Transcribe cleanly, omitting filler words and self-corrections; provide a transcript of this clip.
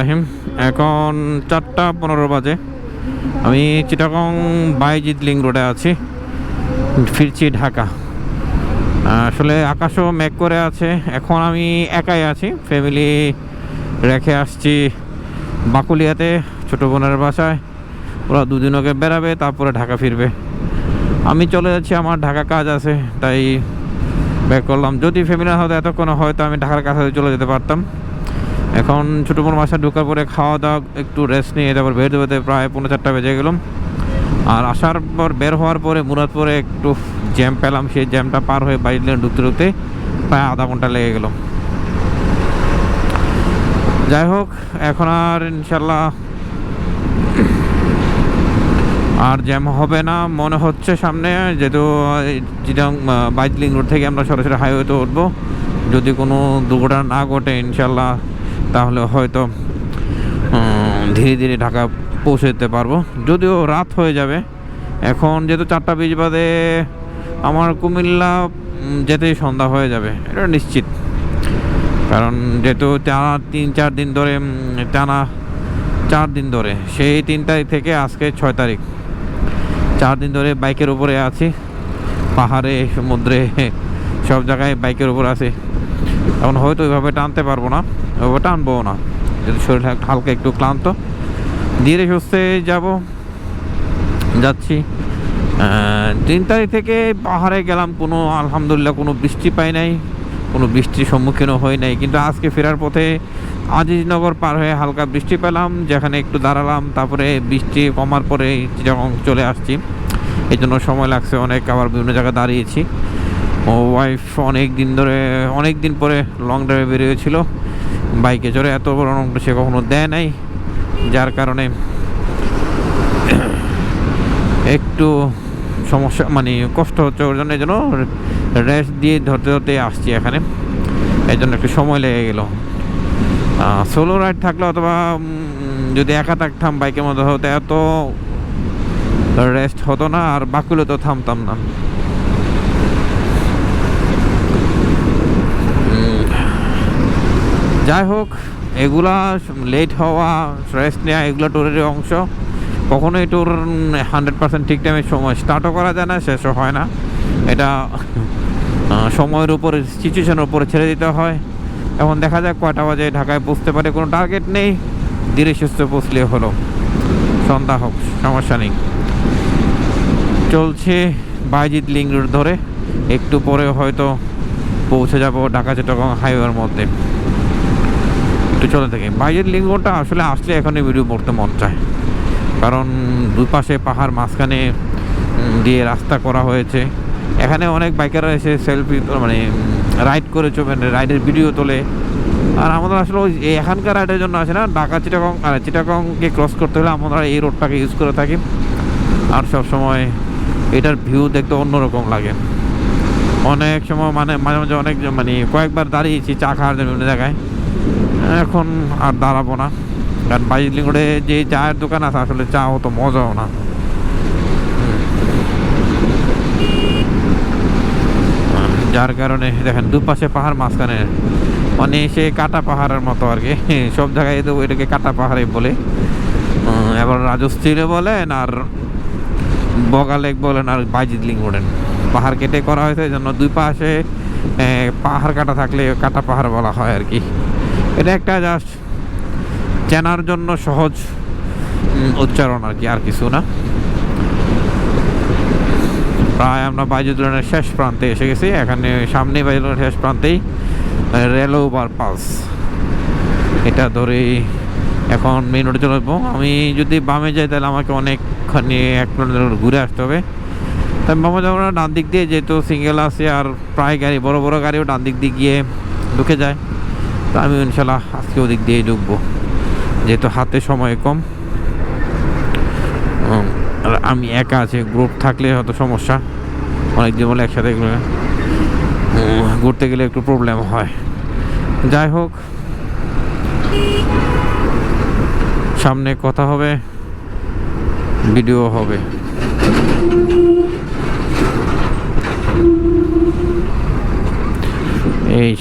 রহিম। এখন 4:15 বাজে। আমি চিটাগং বাইজিৎ লিংক রোডে আছি, ফিরছি ঢাকা। আসলে আকাশও মেঘ করে আছে। এখন আমি একাই আছি, ফ্যামিলি রেখে আসছি বাকুলিয়াতে ছোটো বোনের বাসায়। ওরা দুদিন আগে বেরাবে, তারপরে ঢাকা ফিরবে। আমি চলে যাচ্ছি, আমার ঢাকা কাজ আছে, তাই ব্যাক করলাম। যদি ফ্যামিলি হয়তো এতক্ষণ হয়তো আমি ঢাকার কাছে চলে যেতে পারতাম। এখন ছোটো বোন বাসায় ঢোকার পরে খাওয়া দাওয়া, একটু রেস্ট নিয়ে তারপর বের দেবে প্রায় 4:30 বেজে গেলাম। আর আসার পর বের হওয়ার পরে মুরাদপুরে একটু জ্যাম পেলাম, সেই জ্যামটা পার হয়ে বাইরে ঢুকতে ঢুকতে প্রায় আধা ঘন্টা লেগে গেল। যাই হোক, এখন আর ইনশাল্লাহ আর জ্যাম হবে না মনে হচ্ছে সামনে, যেহেতু চিটাগং বাইজিৎ লিংক রোড থেকে আমরা সরাসরি হাইওয়েতে উঠবো। যদি কোনো দুর্ঘটনা না ঘটে ইনশাল্লাহ, তাহলে হয়তো ধীরে ধীরে ঢাকা পৌঁছে যেতে পারবো। যদিও রাত হয়ে যাবে, এখন যেহেতু 4:20 বাজে, আমার কুমিল্লা যেতেই সন্ধ্যা হয়ে যাবে, এটা নিশ্চিত। কারণ যেহেতু টানা 3-4 দিন ধরে, টানা 4 দিন ধরে, সেই 3 তারিখ থেকে আজকে 6 তারিখ, 4 দিন ধরে বাইকের উপরে আছি। পাহাড়ে, সমুদ্রে, সব জায়গায় বাইকের উপর আছি। এখন হয়তো ওইভাবে টানতে পারবো না, ওইভাবে টানবো না, যদি শরীর হালকা একটু ক্লান্ত। ধীরে সুস্থে যাচ্ছি। 3 তারিখ থেকে পাহাড়ে গেলাম, কোনো আলহামদুলিল্লাহ কোনো বৃষ্টি পাই নাই, কোনো বৃষ্টির সম্মুখীনও হই নাই। কিন্তু আজকে ফেরার পথে আজিজনগর পার হয়ে হালকা বৃষ্টি পেলাম, যেখানে একটু দাঁড়ালাম। তারপরে বৃষ্টি কমার পরে চিটাগং চলে আসছি, এই জন্য সময় লাগছে অনেক। আবার বিভিন্ন জায়গায় দাঁড়িয়েছি। ও ওয়াইফ অনেক দিন পরে লং ড্রাইভে বেরিয়েছিল বাইকে চড়ে। এত বড় লং ড্রাইভ সে কখনো দেয় নাই, যার কারণে একটু সমস্যা, মানে কষ্ট হচ্ছে ওর জন্য। এই জন্য রেস্ট দিয়ে ধরতে ধরতে আসছি এখানে, এই জন্য একটু সময় লেগে গেল। সোলো রাইড থাকলে অথবা যদি একা থাকতাম বাইকের মধ্যে, হতে এত রেস্ট হতো না, আর বাকুলে তো থামতাম না। যাই হোক, এগুলা লেট হওয়া, রেস্ট নেওয়া, এগুলো ট্যুরের অংশ। কখনোই ট্যুর 100% ঠিক টাইমে সময় স্টার্টও করা যায় না, শেষও হয় না। এটা সময়ের উপরে, সিচুয়েশনের উপরে ছেড়ে দিতে হয়। এখন দেখা যাক কয়টা বাজে ঢাকায় পৌঁছতে পারে, কোনো টার্গেট নেই। ধীরে সুস্থে পৌঁছলে হলো, সন্ধ্যা হোক সমস্যা নেই। চলছে বাইজিৎ লিংক রোড ধরে, একটু পরে হয়তো পৌঁছে যাব ঢাকা চিটাগং হাইওয়ের মধ্যে। একটু চলে থাকে বাইজিৎ লিংক রোডটা, আসলে আসলে এখনই ভিডিও করতে মন চায়। কারণ দুই পাশে পাহাড়, মাঝখানে দিয়ে রাস্তা করা হয়েছে। এখানে অনেক বাইকাররা এসে সেলফি, মানে রাইড করে রাইডের ভিডিও তোলে। আর আমাদের আসলে ওই এখানকার রাইডের জন্য আসে না, ঢাকা চিটাগং, আর চিটাগংকে ক্রস করতে হলে আমরা এই রোডটাকে ইউজ করে থাকি। আর সব সময় এটার ভিউ দেখতে অন্যরকম লাগে। অনেক সময় মাঝে মাঝে অনেক, মানে কয়েকবার দাঁড়িয়েছি চা খাওয়ার জন্য বিভিন্ন জায়গায়। এখন আর দাঁড়াবো না, কারণ বাইজিৎ লিংক রোডে যে চায়ের দোকান আছে, আসলে চা অত মজাও না। যার কারণে দেখেন দুপাশে পাহাড়, মাঝখানে মানে সে কাটা পাহাড়ের মতো আর কি। সব জায়গায় তো এটাকে কাটা পাহাড়ে বলে। এবার রাজস্থলীয় বলেন, আর বগালেক বলেন, আর বাইজিৎ লিংক বলেন। পাহাড় কেটে করা হয়েছে, এই জন্য দুই পাশে পাহাড় কাটা থাকলে কাটা পাহাড় বলা হয় আর কি। এটা একটা জাস্ট চেনার জন্য সহজ উচ্চারণ আর কি, আর কিছু না। প্রায় আমরা বাইজিৎ রোডের শেষ প্রান্তে এসে গেছি। এখানে সামনে বাইজিৎ রোডের শেষ প্রান্তেই রেল ওভারপাস, এটা ধরেই এখন মেইন রোডে চলে যাবো। আমি যদি বামে যাই তাহলে আমাকে অনেকখানি 1 কিলোমিটার ঘুরে আসতে হবে। তাই বামে যাবো না, ডান দিক দিয়ে, যেহেতু সিঙ্গেল আছে আর প্রায় গাড়ি, বড় বড় গাড়িও ডান দিক দিয়ে গিয়ে ঢুকে যায়। তো আমি ইনশাল্লাহ আজকে ওদিক দিয়েই ঢুকবো, যেহেতু হাতে সময় কম। আর আমি একা আছি, গ্রুপ থাকলে হয়তো সমস্যা, অনেকদিন বলে একসাথে ঘুরতে গেলে একটু প্রবলেম হয়। যাই হোক, সামনে কথা হবে, ভিডিও হবে। এই